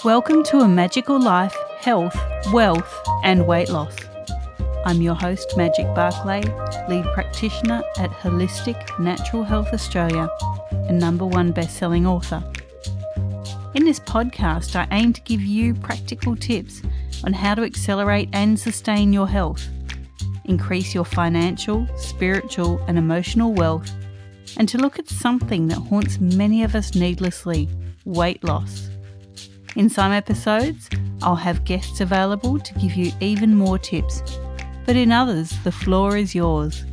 Welcome to A Magical Life, Health, Wealth and Weight Loss. I'm your host, Magic Barclay, lead practitioner at Holistic Natural Health Australia and #1 best-selling author. In this podcast, I aim to give you practical tips on how to accelerate and sustain your health, increase your financial, spiritual and emotional wealth, and to look at something that haunts many of us needlessly, weight loss. In some episodes, I'll have guests available to give you even more tips, but in others, the floor is yours.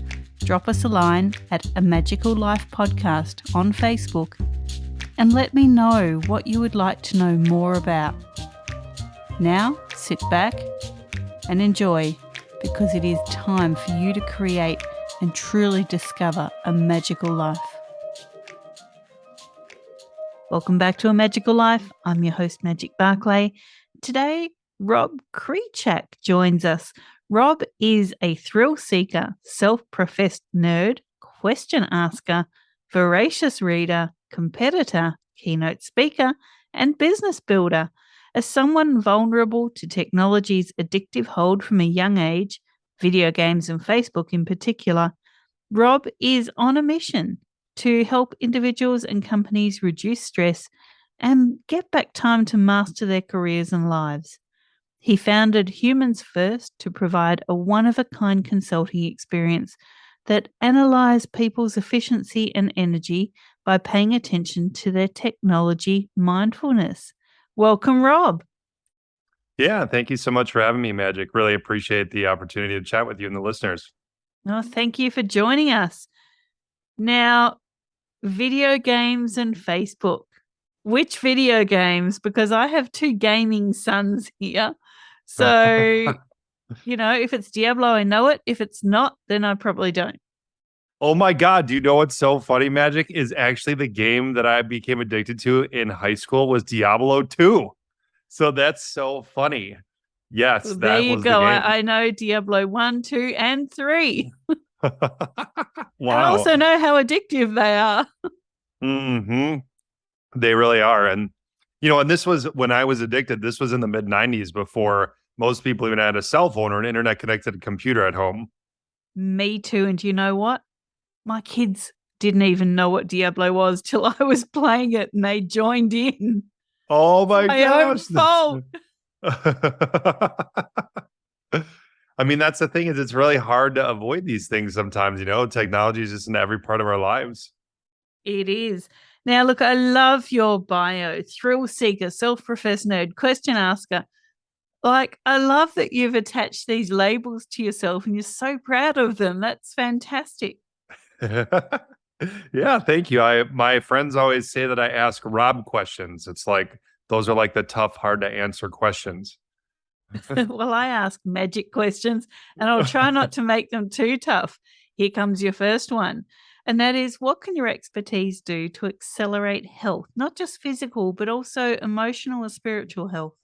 Drop us a line at A Magical Life Podcast on Facebook and let me know what you would like to know more about. Now, sit back and enjoy, because it is time for you to create and truly discover a magical life. Welcome back to A Magical Life. I'm your host, Magic Barclay. Today, Rob Krecak joins us. Rob is a thrill seeker, self-professed nerd, question asker, voracious reader, competitor, keynote speaker, and business builder. As someone vulnerable to technology's addictive hold from a young age, video games and Facebook in particular, Rob is on a mission to help individuals and companies reduce stress and get back time to master their careers and lives. He founded Humans First to provide a one-of-a-kind consulting experience that analysed people's efficiency and energy by paying attention to their technology mindfulness. Welcome, Rob. Yeah, thank you so much for having me, Magic. Really appreciate the opportunity to chat with you and the listeners. Oh, thank you for joining us. Now, video games and Facebook. Which video games? Because I have two gaming sons here. So, if it's Diablo, I know it. If it's not, then I probably don't. Oh my God, do you know what's so funny, Magic? Is actually the game that I became addicted to in high school was Diablo 2. So that's so funny. Yes, Well, that there you was go. the game. I know Diablo 1, 2, and 3. Wow. I also know how addictive they are. They really are. And, and this was when I was addicted. This was in the mid-90s before most people even had a cell phone or an internet-connected computer at home. Me too. And do you know what? My kids didn't even know what Diablo was till I was playing it and they joined in. Oh my gosh. Own fault. I mean, that's the thing, is it's really hard to avoid these things sometimes, technology is just in every part of our lives. It is. Now, look, I love your bio. Thrill seeker, self-professed nerd, question asker. I love that you've attached these labels to yourself and you're so proud of them. That's fantastic. Yeah, thank you. My friends always say that I ask Rob questions. It's like, those are like the tough, hard to answer questions. Well, I ask magic questions and I'll try not to make them too tough. Here comes your first one. And that is, what can your expertise do to accelerate health, not just physical, but also emotional or spiritual health?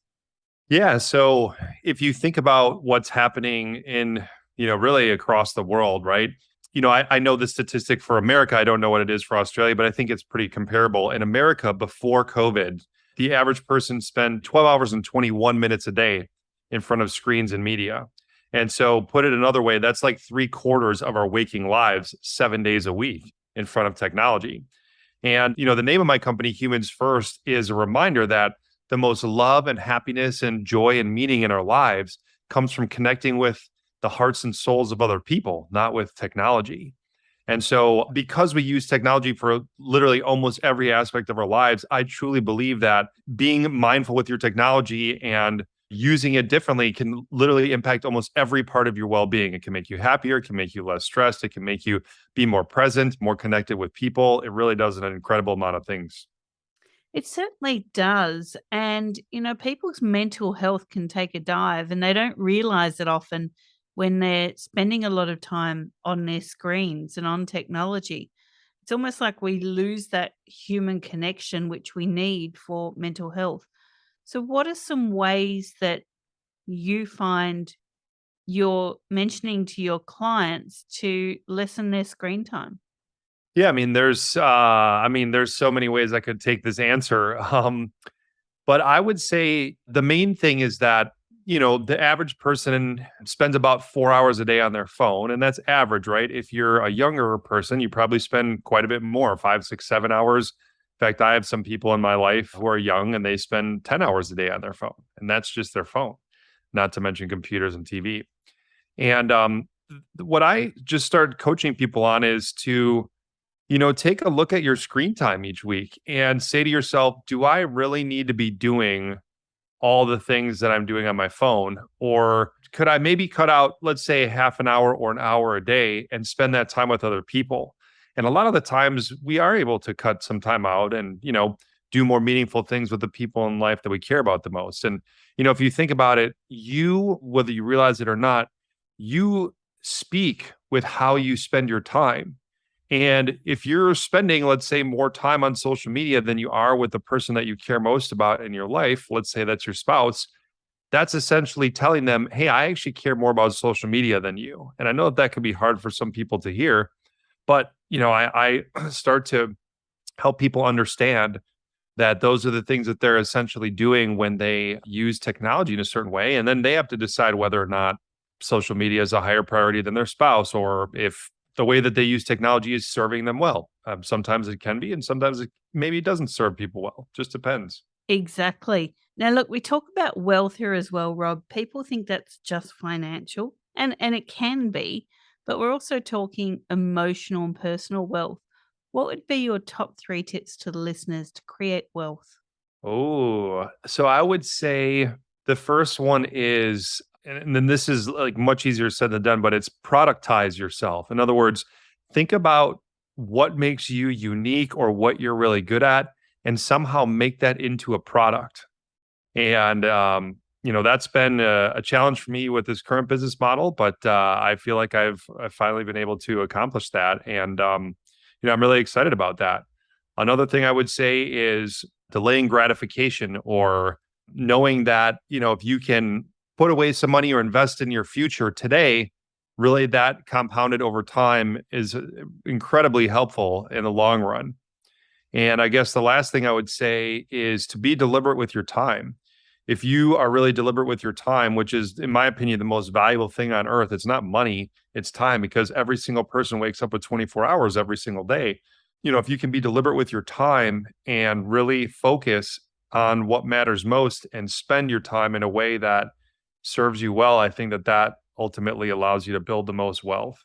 Yeah. So if you think about what's happening in, really across the world, right? I know the statistic for America. I don't know what it is for Australia, but I think it's pretty comparable. In America, before COVID, the average person spent 12 hours and 21 minutes a day in front of screens and media. And so put it another way, that's like 3/4 of our waking lives, 7 days a week in front of technology. And, the name of my company, Humans First, is a reminder that the most love and happiness and joy and meaning in our lives comes from connecting with the hearts and souls of other people, not with technology. And so because we use technology for literally almost every aspect of our lives, I truly believe that being mindful with your technology and using it differently can literally impact almost every part of your well-being. It can make you happier, it can make you less stressed, it can make you be more present, more connected with people. It really does an incredible amount of things. It certainly does. And, people's mental health can take a dive and they don't realize it often when they're spending a lot of time on their screens and on technology. It's almost like we lose that human connection, which we need for mental health. So, what are some ways that you find you're mentioning to your clients to lessen their screen time? Yeah, there's so many ways I could take this answer. But I would say the main thing is that, the average person spends about 4 hours a day on their phone, and that's average, right? If you're a younger person, you probably spend quite a bit more, 5, 6, 7 hours. In fact, I have some people in my life who are young and they spend 10 hours a day on their phone, and that's just their phone, not to mention computers and TV. And what I just started coaching people on is to, take a look at your screen time each week and say to yourself, do I really need to be doing all the things that I'm doing on my phone? Or could I maybe cut out, let's say, half an hour or an hour a day and spend that time with other people? And a lot of the times we are able to cut some time out and, do more meaningful things with the people in life that we care about the most. And, if you think about it, whether you realize it or not, you speak with how you spend your time. And if you're spending, let's say, more time on social media than you are with the person that you care most about in your life, let's say that's your spouse, that's essentially telling them, hey, I actually care more about social media than you. And I know that can be hard for some people to hear, but I start to help people understand that those are the things that they're essentially doing when they use technology in a certain way. And then they have to decide whether or not social media is a higher priority than their spouse, or if the way that they use technology is serving them well. Sometimes it can be, and sometimes maybe it doesn't serve people well. Just depends. Exactly. Now, look, we talk about wealth here as well, Rob. People think that's just financial, and it can be, but we're also talking emotional and personal wealth. What would be your top three tips to the listeners to create wealth? Oh, so I would say the first one is, and then this is like much easier said than done, but it's productize yourself. In other words, think about what makes you unique or what you're really good at, and somehow make that into a product. And, that's been a challenge for me with this current business model, but I feel like I've finally been able to accomplish that. And, I'm really excited about that. Another thing I would say is delaying gratification, or knowing that, if you can put away some money or invest in your future today, really that compounded over time is incredibly helpful in the long run. And I guess the last thing I would say is to be deliberate with your time. If you are really deliberate with your time, which is, in my opinion, the most valuable thing on earth, it's not money, it's time, because every single person wakes up with 24 hours every single day. If you can be deliberate with your time and really focus on what matters most and spend your time in a way that serves you well, I think that ultimately allows you to build the most wealth.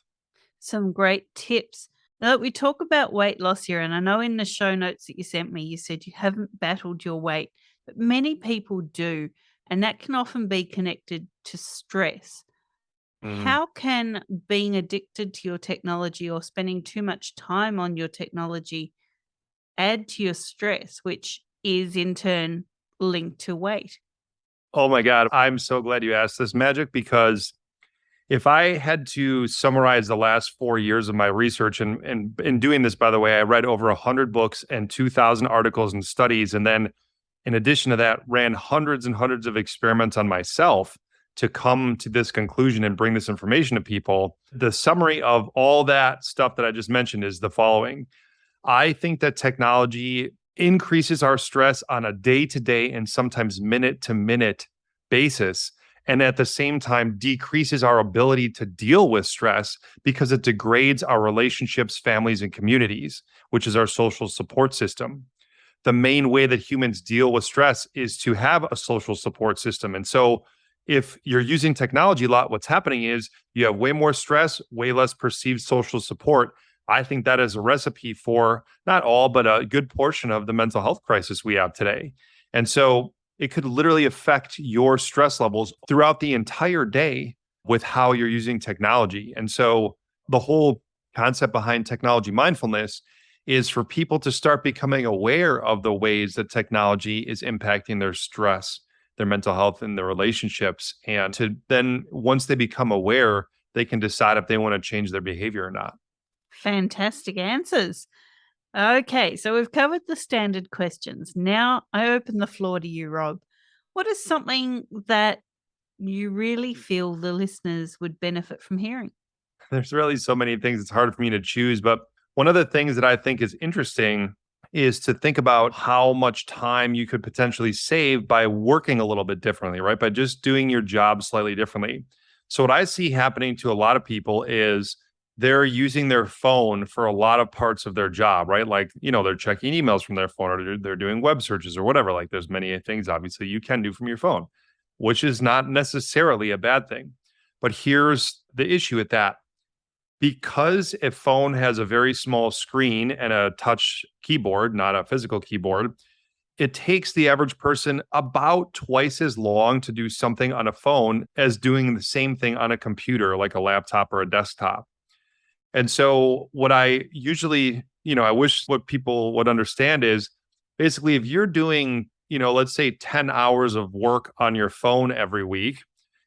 Some great tips. Now, we talk about weight loss here, and I know in the show notes that you sent me, you said you haven't battled your weight, but many people do, and that can often be connected to stress. Mhm. How can being addicted to your technology or spending too much time on your technology add to your stress, which is in turn linked to weight? Oh my God. I'm so glad you asked this, Magic, because if I had to summarize the last 4 years of my research, and in doing this, by the way, I read over 100 books and 2,000 articles and studies. And then, in addition to that, ran hundreds and hundreds of experiments on myself to come to this conclusion and bring this information to people. The summary of all that stuff that I just mentioned is the following. I think that technology increases our stress on a day to day and sometimes minute to minute basis. And at the same time, decreases our ability to deal with stress because it degrades our relationships, families, and communities, which is our social support system. The main way that humans deal with stress is to have a social support system. And so, if you're using technology a lot, what's happening is you have way more stress, way less perceived social support. I think that is a recipe for not all, but a good portion of the mental health crisis we have today. And so it could literally affect your stress levels throughout the entire day with how you're using technology. And so the whole concept behind technology mindfulness is for people to start becoming aware of the ways that technology is impacting their stress, their mental health, and their relationships. And to then, once they become aware, they can decide if they want to change their behavior or not. Fantastic answers. Okay, so we've covered the standard questions. Now I open the floor to you, Rob. What is something that you really feel the listeners would benefit from hearing? There's really so many things, it's hard for me to choose. But one of the things that I think is interesting is to think about how much time you could potentially save by working a little bit differently, right? By just doing your job slightly differently. So what I see happening to a lot of people is they're using their phone for a lot of parts of their job, right? Like, they're checking emails from their phone, or they're doing web searches or whatever. Like, there's many things obviously you can do from your phone, which is not necessarily a bad thing. But here's the issue with that. Because a phone has a very small screen and a touch keyboard, not a physical keyboard, it takes the average person about twice as long to do something on a phone as doing the same thing on a computer, like a laptop or a desktop. And so, what I usually, I wish what people would understand is basically if you're doing, let's say 10 hours of work on your phone every week,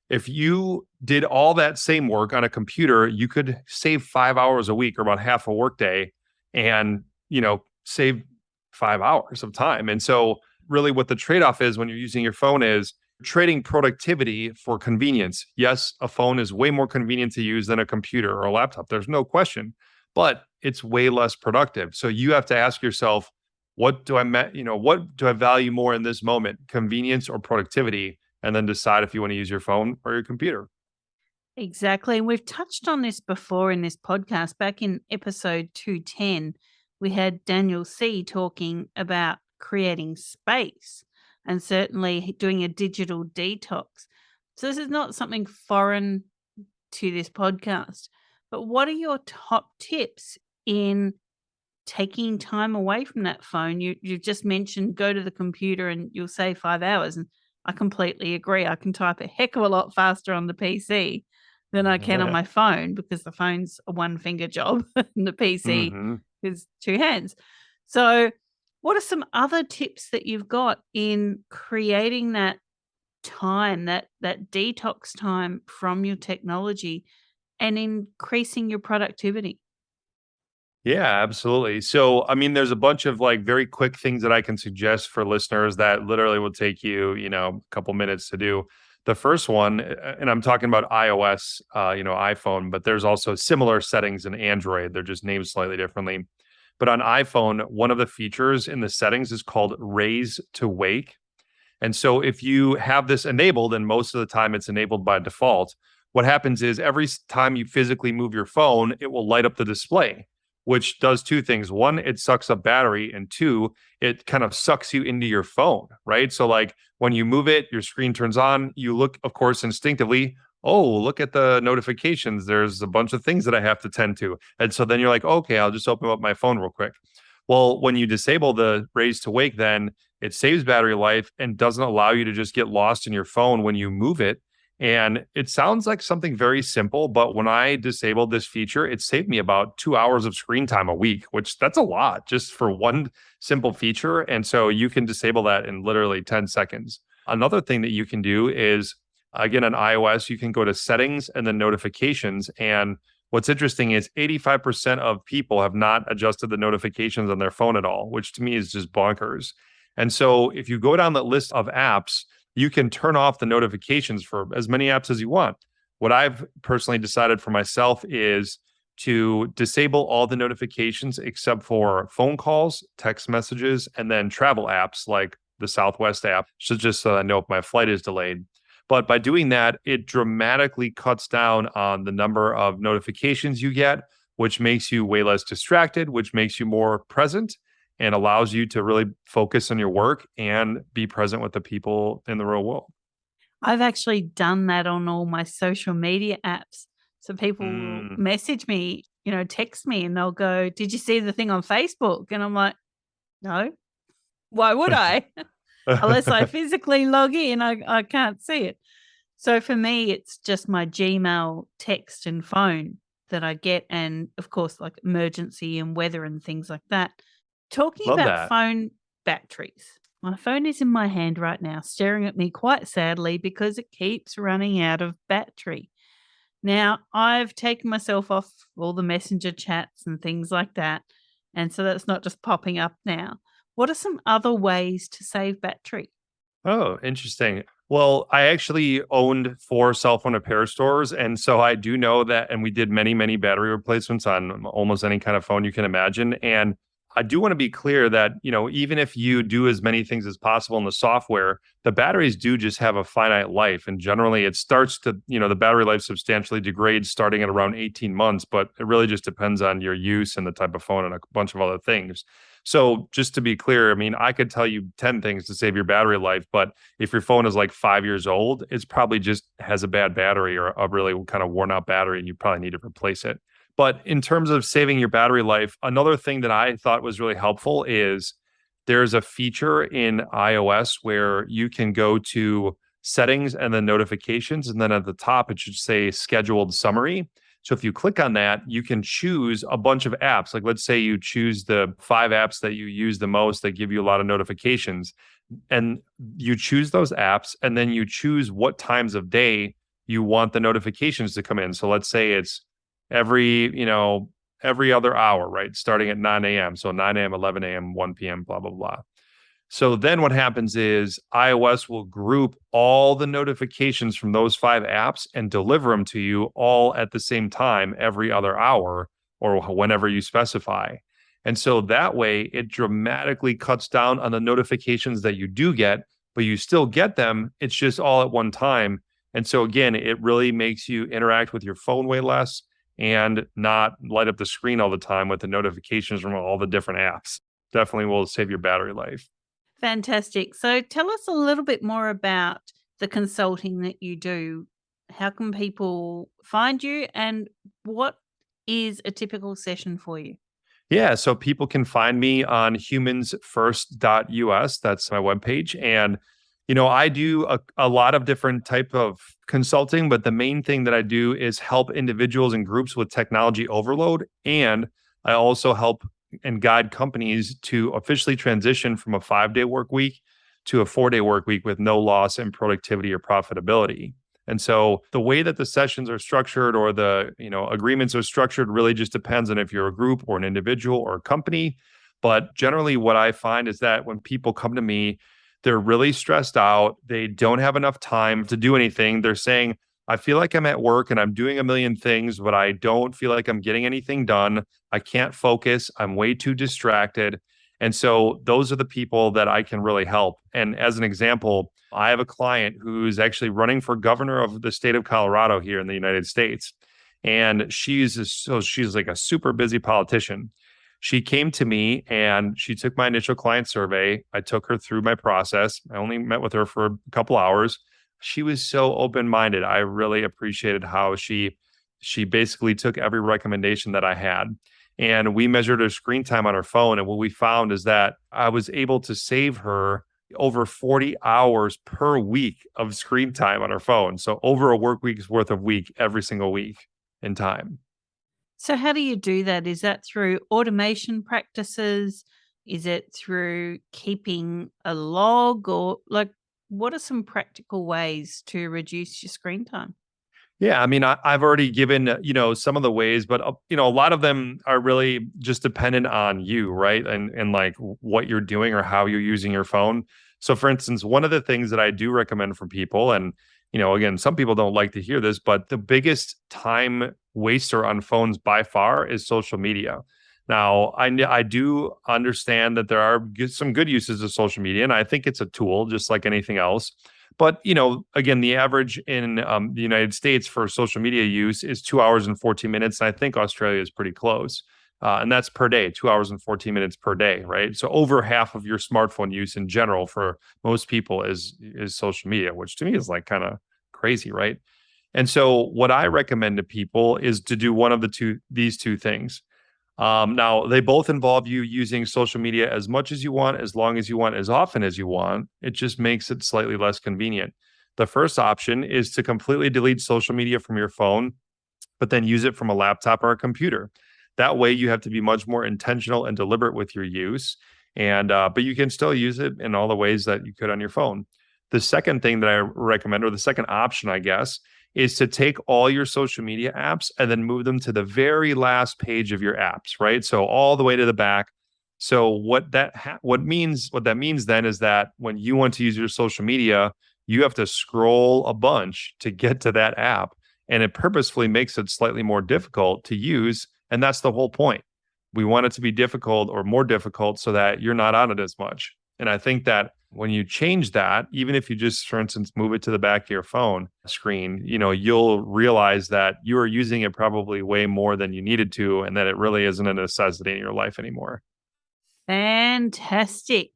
if you did all that same work on a computer, you could save 5 hours a week or about half a workday and, save 5 hours of time. And so, really, what the trade off is when you're using your phone is trading productivity for convenience. Yes, a phone is way more convenient to use than a computer or a laptop. There's no question, but it's way less productive. So you have to ask yourself, what do I value more in this moment, convenience or productivity? And then decide if you want to use your phone or your computer. Exactly. And we've touched on this before in this podcast. Back in episode 210, we had Daniel C. talking about creating space and certainly doing a digital detox. So, this is not something foreign to this podcast, but what are your top tips in taking time away from that phone? You've just mentioned go to the computer and you'll save 5 hours. And I completely agree. I can type a heck of a lot faster on the PC than I can on my phone because the phone's a one finger job and the PC Mm-hmm. is two hands. So, what are some other tips that you've got in creating that time, that detox time from your technology and increasing your productivity? Yeah, absolutely. So, I mean, there's a bunch of like very quick things that I can suggest for listeners that literally will take you, a couple minutes to do. The first one, and I'm talking about iOS, iPhone, but there's also similar settings in Android. They're just named slightly differently. But on iPhone, one of the features in the settings is called Raise to Wake. And so if you have this enabled, and most of the time it's enabled by default, what happens is every time you physically move your phone, it will light up the display, which does two things. One, it sucks up battery, and two, it kind of sucks you into your phone, right? So like when you move it, your screen turns on, you look, of course, instinctively, oh, look at the notifications. There's a bunch of things that I have to tend to. And so then you're like, okay, I'll just open up my phone real quick. Well, when you disable the raise to wake, then it saves battery life and doesn't allow you to just get lost in your phone when you move it. And it sounds like something very simple, but when I disabled this feature, it saved me about 2 hours of screen time a week, which that's a lot just for one simple feature. And so you can disable that in literally 10 seconds. Another thing that you can do is, again, on iOS, you can go to settings and then notifications. And what's interesting is 85% of people have not adjusted the notifications on their phone at all, which to me is just bonkers. And so if you go down that list of apps, you can turn off the notifications for as many apps as you want. What I've personally decided for myself is to disable all the notifications except for phone calls, text messages, and then travel apps like the Southwest app, so just so I know if my flight is delayed. But by doing that, it dramatically cuts down on the number of notifications you get, which makes you way less distracted, which makes you more present and allows you to really focus on your work and be present with the people in the real world. I've actually done that on all my social media apps. So people will Mm. message me, text me and they'll go, "Did you see the thing on Facebook?" And I'm like, "No. Why would I?" Unless I physically log in, I can't see it. So for me, it's just my Gmail text and phone that I get, and of course, like emergency and weather and things like that. Talking Love about that. phone batteries, my phone is in my hand right now, staring at me quite sadly because it keeps running out of battery. Now, I've taken myself off all the messenger chats and things like that, and so that's not just popping up now. What are some other ways to save battery? Oh, interesting. Well, I actually owned 4 cell phone repair stores, and so I do know that, and we did many, many battery replacements on almost any kind of phone you can imagine. And I do want to be clear that, even if you do as many things as possible in the software, the batteries do just have a finite life. And generally it starts to, the battery life substantially degrades starting at around 18 months, but it really just depends on your use and the type of phone and a bunch of other things. So just to be clear, I mean, I could tell you 10 things to save your battery life, but if your phone is like 5 years old, it's probably just has a bad battery or a really kind of worn out battery, and you probably need to replace it. But in terms of saving your battery life, another thing that I thought was really helpful is there's a feature in iOS where you can go to settings and then notifications. And then at the top, it should say scheduled summary. So if you click on that, you can choose a bunch of apps. Like let's say you choose the 5 apps that you use the most that give you a lot of notifications. And you choose those apps and then you choose what times of day you want the notifications to come in. So let's say it's every other hour, right? Starting at 9 a.m. So 9 a.m., 11 a.m., 1 p.m., blah, blah, blah. So then what happens is iOS will group all the notifications from those 5 apps and deliver them to you all at the same time every other hour or whenever you specify. And so that way it dramatically cuts down on the notifications that you do get, but you still get them. It's just all at one time. And so again, it really makes you interact with your phone way less and not light up the screen all the time with the notifications from all the different apps. Definitely will save your battery life. Fantastic. So tell us a little bit more about the consulting that you do. How can people find you and what is a typical session for you? Yeah, so people can find me on humansfirst.us. That's my webpage. And, I do a lot of different type of consulting, but the main thing that I do is help individuals and groups with technology overload. And I also help and guide companies to officially transition from a 5-day work week to a 4-day work week with no loss in productivity or profitability. And so the way that the sessions are structured or the, agreements are structured really just depends on if you're a group or an individual or a company. But generally what I find is that when people come to me, they're really stressed out. They don't have enough time to do anything. They're saying, I feel like I'm at work and I'm doing a million things, but I don't feel like I'm getting anything done. I can't focus. I'm way too distracted. And so those are the people that I can really help. And as an example, I have a client who's actually running for governor of the state of Colorado here in the United States. And she's like a super busy politician. She came to me and she took my initial client survey. I took her through my process. I only met with her for a couple hours. She was so open-minded. I really appreciated how she basically took every recommendation that I had. And we measured her screen time on her phone. And what we found is that I was able to save her over 40 hours per week of screen time on her phone. So over a work week's worth of week every single week in time. So, how do you do that? Is that through automation practices? Is it through keeping a log or like what are some practical ways to reduce your screen time? Yeah, I mean, I've already given, some of the ways, but, a lot of them are really just dependent on you, right? And like what you're doing or how you're using your phone. So for instance, one of the things that I do recommend for people, and, again, some people don't like to hear this, but the biggest time waster on phones by far is social media. Now, I do understand that there are some good uses of social media, and I think it's a tool just like anything else. But again, the average in the United States for social media use is 2 hours and 14 minutes. And I think Australia is pretty close. And that's per day, 2 hours and 14 minutes per day, right? So over half of your smartphone use in general for most people is social media, which to me is like kind of crazy, right? And so what I recommend to people is to do one of these two things. Now, they both involve you using social media as much as you want, as long as you want, as often as you want. It just makes it slightly less convenient. The first option is to completely delete social media from your phone, but then use it from a laptop or a computer. That way, you have to be much more intentional and deliberate with your use, and but you can still use it in all the ways that you could on your phone. The second thing that I recommend, or the second option, I guess, is to take all your social media apps and then move them to the very last page of your apps, right? So all the way to the back. So what that means then is that when you want to use your social media, you have to scroll a bunch to get to that app, and it purposefully makes it slightly more difficult to use, and that's the whole point. We want it to be difficult or more difficult so that you're not on it as much. And I think that when you change that, even if you just, for instance, move it to the back of your phone screen, you'll realize that you are using it probably way more than you needed to, and that it really isn't a necessity in your life anymore. Fantastic.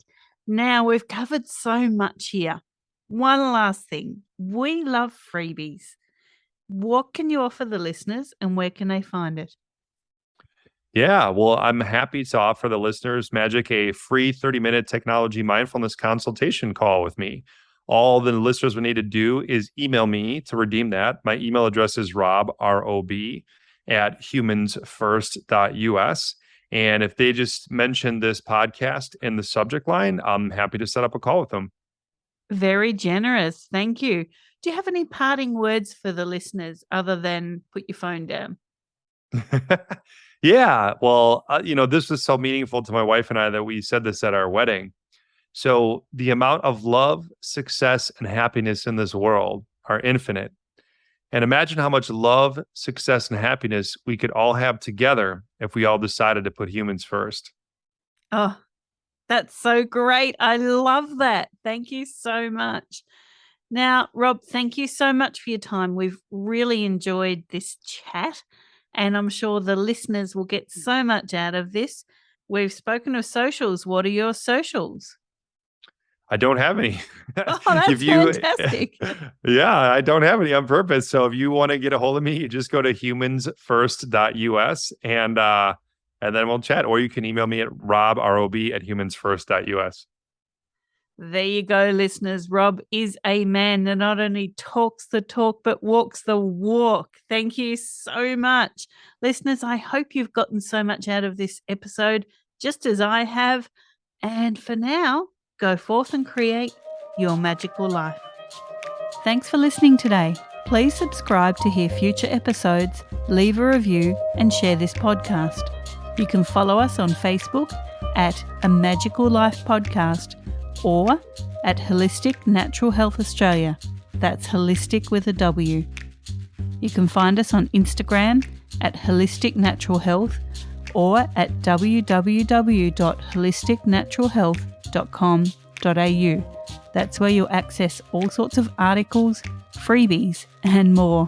Now we've covered so much here. One last thing. We love freebies. What can you offer the listeners and where can they find it? Yeah, well, I'm happy to offer the listeners, Magic, a free 30-minute technology mindfulness consultation call with me. All the listeners would need to do is email me to redeem that. My email address is Rob, R-O-B, at humansfirst.us. And if they just mention this podcast in the subject line, I'm happy to set up a call with them. Very generous. Thank you. Do you have any parting words for the listeners other than put your phone down? Yeah, well, this was so meaningful to my wife and I that we said this at our wedding. So the amount of love, success, and happiness in this world are infinite. And imagine how much love, success, and happiness we could all have together if we all decided to put humans first. Oh, that's so great. I love that. Thank you so much. Now, Rob, thank you so much for your time. We've really enjoyed this chat, and I'm sure the listeners will get so much out of this. We've spoken of socials. What are your socials? I don't have any. Oh, that's fantastic. Yeah, I don't have any on purpose. So if you want to get a hold of me, you just go to humansfirst.us and then we'll chat. Or you can email me at rob, R-O-B, at humansfirst.us. There you go, listeners. Rob is a man that not only talks the talk, but walks the walk. Thank you so much. Listeners, I hope you've gotten so much out of this episode, just as I have. And for now, go forth and create your magical life. Thanks for listening today. Please subscribe to hear future episodes, leave a review, and share this podcast. You can follow us on Facebook at A Magical Life Podcast or at Holistic Natural Health Australia. That's holistic with a W. You can find us on Instagram at Holistic Natural Health or at www.holisticnaturalhealth.com.au. That's where you'll access all sorts of articles, freebies, and more.